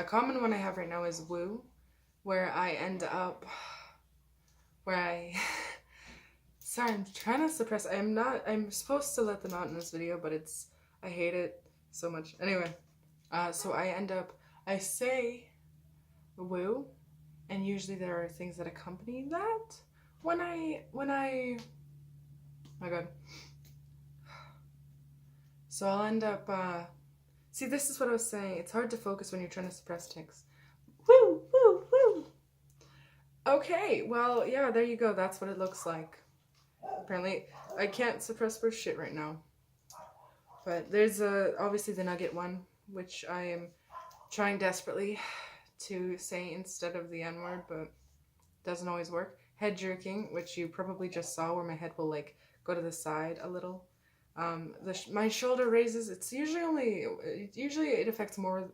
A common one I have right now is woo, where I end up, where I, sorry, I'm trying to suppress, I'm supposed to let them out in this video, but I hate it so much. Anyway, so I say woo, and usually there are things that accompany that my god. So I'll end up, see, this is what I was saying. It's hard to focus when you're trying to suppress tics. Woo, woo, woo. Okay, well, yeah, there you go. That's what it looks like. Apparently, I can't suppress for shit right now. But there's obviously the nugget one, which I am trying desperately to say instead of the N-word, but doesn't always work. Head jerking, which you probably just saw where my head will like go to the side a little. My shoulder raises. It's usually it affects more.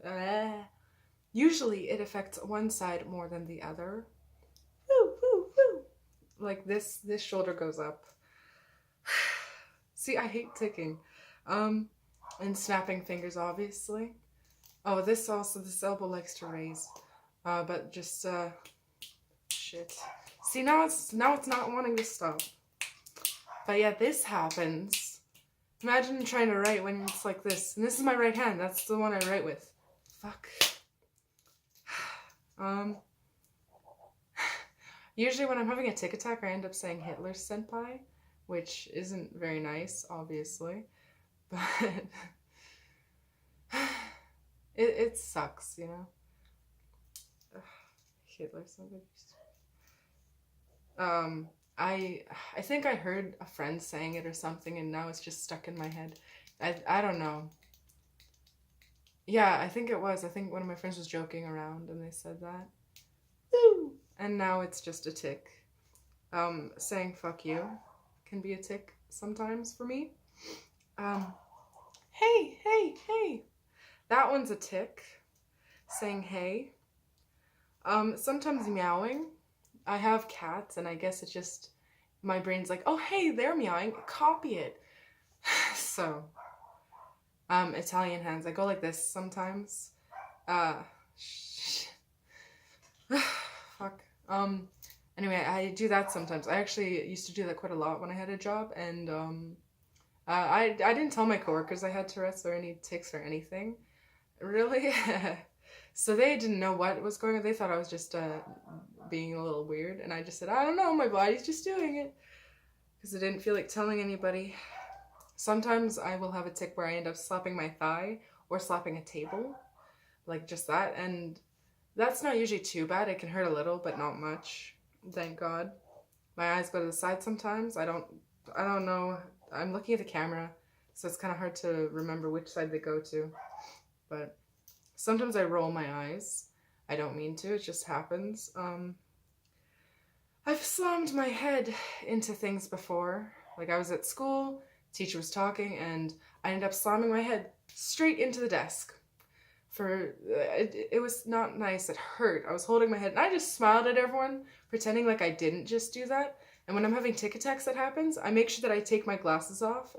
Usually it affects one side more than the other. Woo, woo, woo. Like this shoulder goes up. See, I hate ticking. And snapping fingers, obviously. Oh, this elbow likes to raise. But just shit. See, now it's not wanting to stop. But yeah, this happens. Imagine trying to write when it's like this. And this is my right hand. That's the one I write with. Fuck. Usually when I'm having a tic attack, I end up saying Hitler senpai, which isn't very nice, obviously. But it sucks, you know? Hitler senpai. I think I heard a friend saying it or something, and now it's just stuck in my head. I don't know. Yeah, I think it was. I think one of my friends was joking around and they said that. Woo! And now it's just a tic. Saying fuck you can be a tic sometimes for me. Hey, hey, hey. That one's a tic. Saying hey. Sometimes meowing. I have cats, and I guess it's just my brain's like, oh hey, they're meowing, copy it. So, Italian hands. I go like this sometimes. Fuck. Anyway, I do that sometimes. I actually used to do that quite a lot when I had a job, and I didn't tell my coworkers I had Tourette's or any tics or anything. Really? So they didn't know what was going on. They thought I was just being a little weird, and I just said, I don't know, my body's just doing it. Because I didn't feel like telling anybody. Sometimes I will have a tic where I end up slapping my thigh or slapping a table. Like just that, and that's not usually too bad. It can hurt a little, but not much. Thank God. My eyes go to the side sometimes. I don't know. I'm looking at the camera, so it's kind of hard to remember which side they go to. But sometimes I roll my eyes. I don't mean to, it just happens. I've slammed my head into things before. Like I was at school, teacher was talking, and I ended up slamming my head straight into the desk. It was not nice, it hurt. I was holding my head, and I just smiled at everyone, pretending like I didn't just do that. And when I'm having tic attacks that happens, I make sure that I take my glasses off.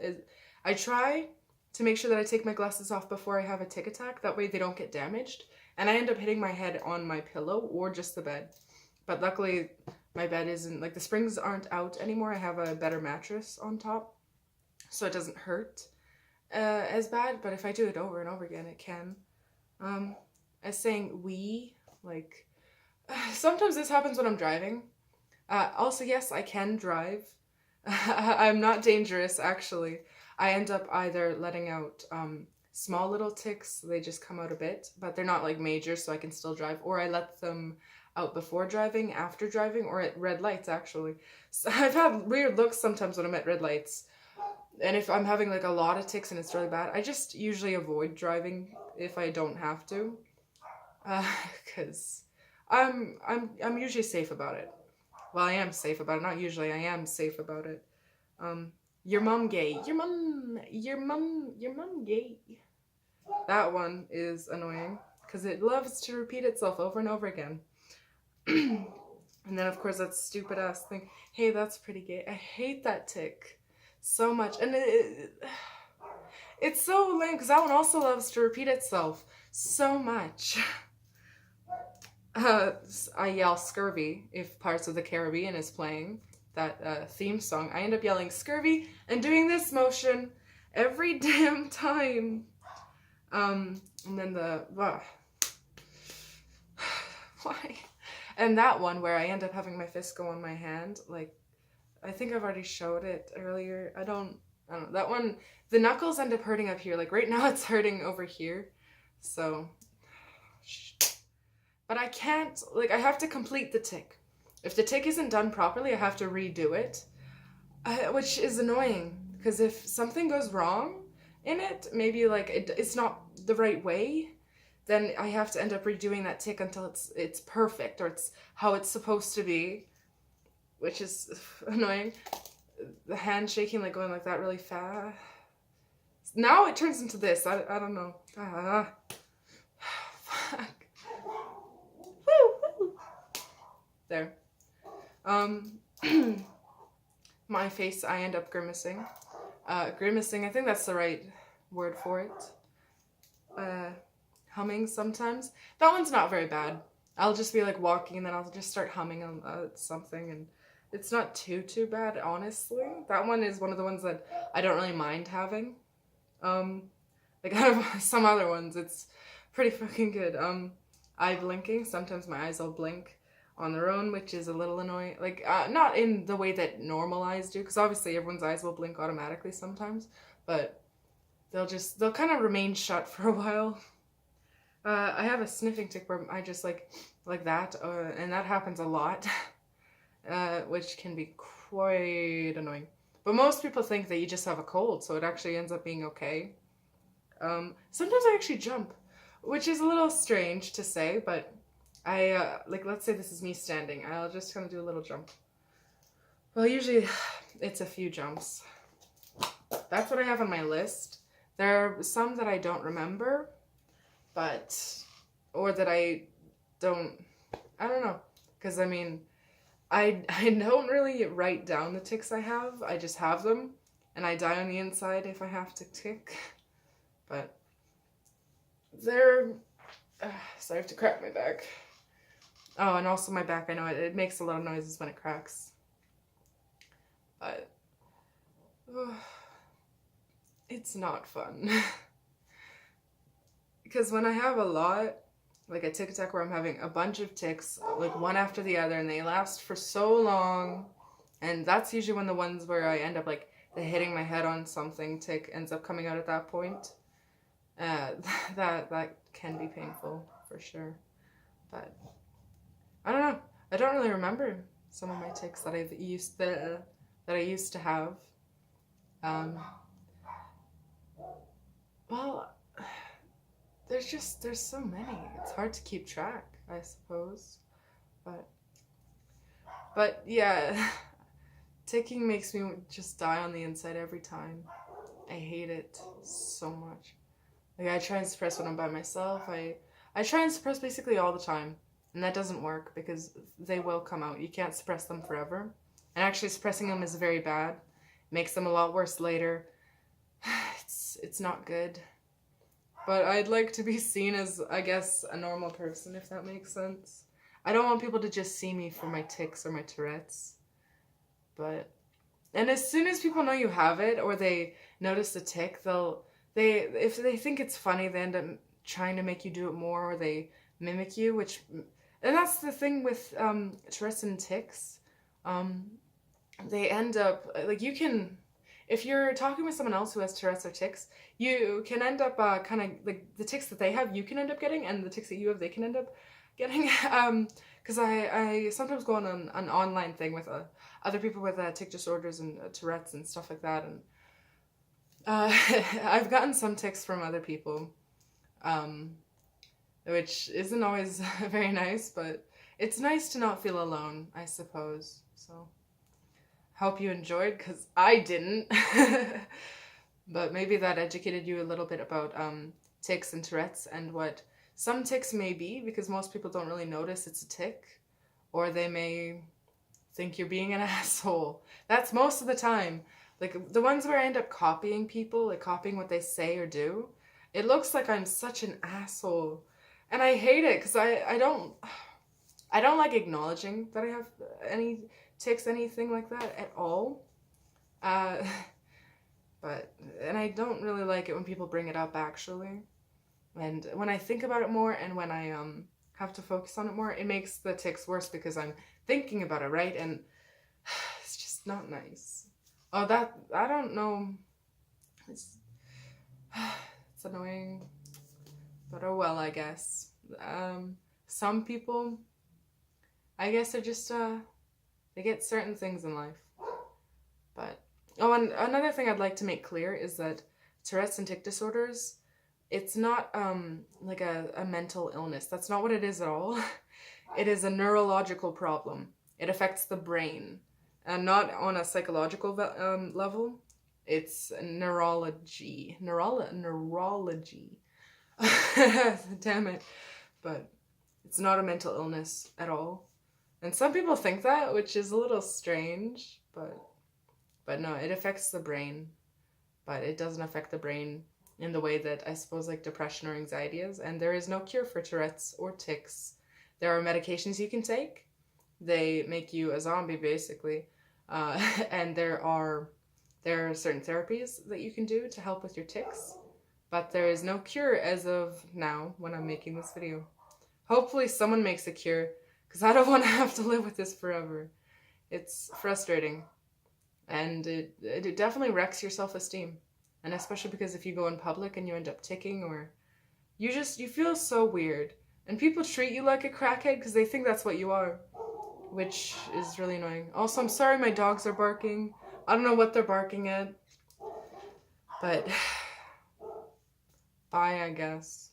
I try to make sure that I take my glasses off before I have a tic attack. That way they don't get damaged. And I end up hitting my head on my pillow or just the bed. But luckily, my bed isn't, like the springs aren't out anymore. I have a better mattress on top, so it doesn't hurt as bad. But if I do it over and over again, it can. As saying we, like, sometimes this happens when I'm driving. Also, yes, I can drive. I'm not dangerous, actually. I end up either letting out small little tics, they just come out a bit, but they're not like major, so I can still drive, or I let them out before driving, after driving, or at red lights, actually. So I've had weird looks sometimes when I'm at red lights, and if I'm having like a lot of tics and it's really bad, I just usually avoid driving if I don't have to, because I'm usually safe about it. Well, I am safe about it. Not usually. I am safe about it. Your mom gay. Your mom gay. That one is annoying because it loves to repeat itself over and over again. And then, of course, that stupid ass thing. Hey, that's pretty gay. I hate that tic so much. And it's so lame because that one also loves to repeat itself so much. I yell scurvy if Parts of the Caribbean is playing, that theme song. I end up yelling scurvy and doing this motion every damn time. And then why? And that one where I end up having my fist go on my hand, like, I think I've already showed it earlier. I don't know. That one, the knuckles end up hurting up here. Like right now it's hurting over here. So, but I can't, like, I have to complete the tic. If the tic isn't done properly, I have to redo it, which is annoying because if something goes wrong in it, maybe like it's not the right way, then I have to end up redoing that tic until it's perfect or it's how it's supposed to be, which is annoying. The hand shaking, like going like that really fast. Now it turns into this. I don't know. Fuck. Woo. There. My face, I end up grimacing. Grimacing, I think that's the right word for it. Humming sometimes. That one's not very bad. I'll just be like walking and then I'll just start humming on something and it's not too bad, honestly. That one is one of the ones that I don't really mind having. Like out of some other ones, it's pretty fucking good. Eye blinking, sometimes my eyes will blink on their own, which is a little annoying. Like, not in the way that normal eyes do, because obviously everyone's eyes will blink automatically sometimes, but they'll kind of remain shut for a while. I have a sniffing tic where I just like that, and that happens a lot, which can be quite annoying. But most people think that you just have a cold, so it actually ends up being okay. Sometimes I actually jump, which is a little strange to say, but I, like, let's say this is me standing. I'll just kind of do a little jump. Well, usually it's a few jumps. That's what I have on my list. There are some that I don't remember, or that I don't know. Because, I mean, I don't really write down the tics I have. I just have them, and I die on the inside if I have to tic. But they're... sorry, I have to crack my back. Oh, and also my back, I know it makes a lot of noises when it cracks. But... it's not fun. Because when I have a lot, like a tic tac where I'm having a bunch of tics, like one after the other, and they last for so long, and that's usually when the ones where I end up like hitting my head on something tic ends up coming out at that point. That can be painful for sure. But I don't know. I don't really remember some of my tics that I used to have. Well, there's so many. It's hard to keep track, I suppose. But yeah, ticking makes me just die on the inside every time. I hate it so much. Like, I try and suppress when I'm by myself. I try and suppress basically all the time. And that doesn't work because they will come out. You can't suppress them forever. And actually suppressing them is very bad. It makes them a lot worse later. It's not good. But I'd like to be seen as, I guess, a normal person, if that makes sense. I don't want people to just see me for my tics or my Tourette's. And as soon as people know you have it, or they notice the tic, if they think it's funny, they end up trying to make you do it more, or they mimic you, and that's the thing with Tourette's and tics. They end up, like, you can, if you're talking with someone else who has Tourette's or tics, you can end up kind of, like, the tics that they have, you can end up getting, and the tics that you have, they can end up getting. Because I sometimes go on an online thing with other people with tic disorders and Tourette's and stuff like that, and I've gotten some tics from other people, which isn't always very nice, but it's nice to not feel alone, I suppose. So, hope you enjoyed, because I didn't. But maybe that educated you a little bit about tics and Tourette's and what some tics may be, because most people don't really notice it's a tic, or they may think you're being an asshole. That's most of the time. Like, the ones where I end up copying people, like copying what they say or do, it looks like I'm such an asshole. And I hate it, because I don't... I don't like acknowledging that I have any tics, anything like that at all. Uh, and I don't really like it when people bring it up, actually. And when I think about it more and when I have to focus on it more, it makes the tics worse because I'm thinking about it, right? And it's just not nice. Oh, I don't know. It's, it's annoying. But oh well, I guess. Some people, I guess they're just, they get certain things in life. But, oh, and another thing I'd like to make clear is that Tourette's and tic disorders, it's not, like a mental illness. That's not what it is at all. It is a neurological problem. It affects the brain. And not on a psychological level. It's neurology. Neurology. Damn it. But it's not a mental illness at all. And some people think that, which is a little strange, but no, it affects the brain. But it doesn't affect the brain in the way that I suppose like depression or anxiety is. And there is no cure for Tourette's or tics. There are medications you can take. They make you a zombie, basically. And there are certain therapies that you can do to help with your tics. But there is no cure as of now when I'm making this video. Hopefully someone makes a cure, because I don't want to have to live with this forever. It's frustrating. And it definitely wrecks your self-esteem. And especially because if you go in public and you end up ticking, or you feel so weird. And people treat you like a crackhead because they think that's what you are, which is really annoying. Also, I'm sorry my dogs are barking. I don't know what they're barking at. But bye, I guess.